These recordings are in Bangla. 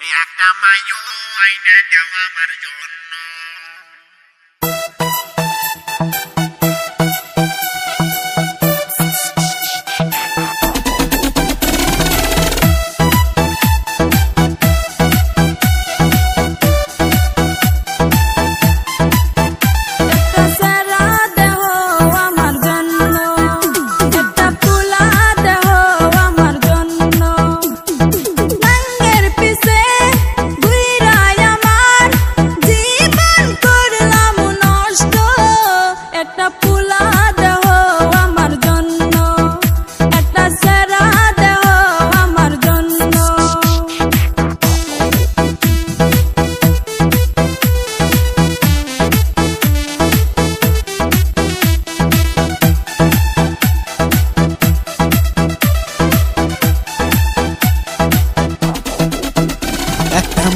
একটা মাইও আইনা দাও আমার জন্য।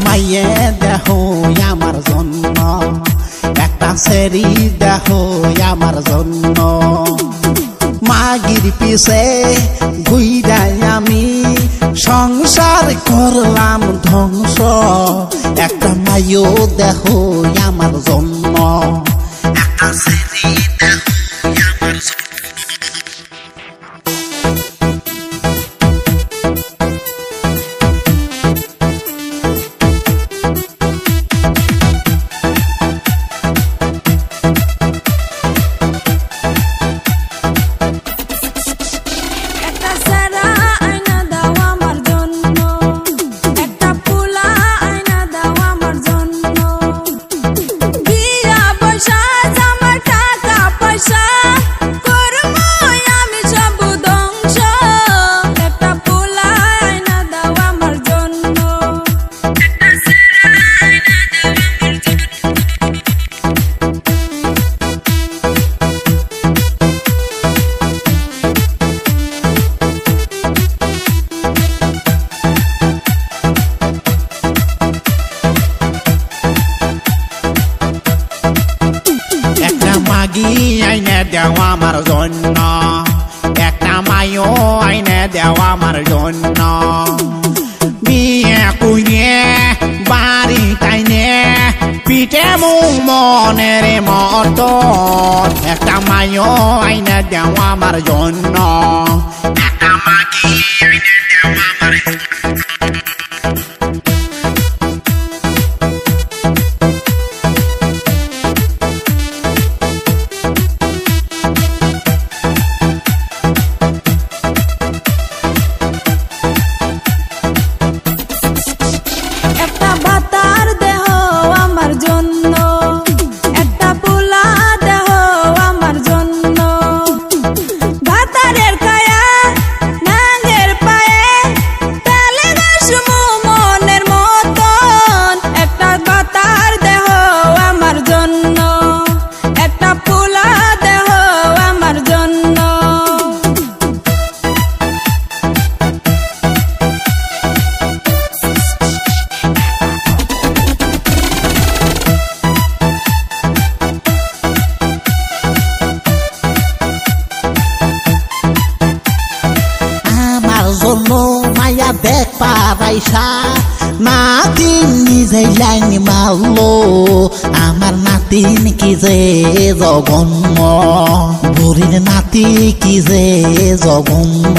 মাইয়ে দেখো আমার জন্য, একটা সেরি দেখো আমার জন্য। মাগির পিছে ঘুইরাই আমি সংসার করলাম ধ্বংস। একটা মাইও দেখো আমার জন্য, একটা সেরি দেখো আমার জন্য। মাগি আইনে দেওয়া আমার জন্য, একটা মাইও আইনে দেওয়া আমার জন্য। বিয়ে কুইনে বাড়ি তাইনে পিঠে মুখ মনের মতো, একটা মাইও আইনে দেওয়া আমার জন্য, একটা মাগি আইনে দেওয়া আমার জন্য। মায়া দেখ পারাইসা নাতিন নিজেই লাইন মারলো, আমার নাতিন কি যে জঘন্য, বুড়ির নাতি কি যে জঘন্য।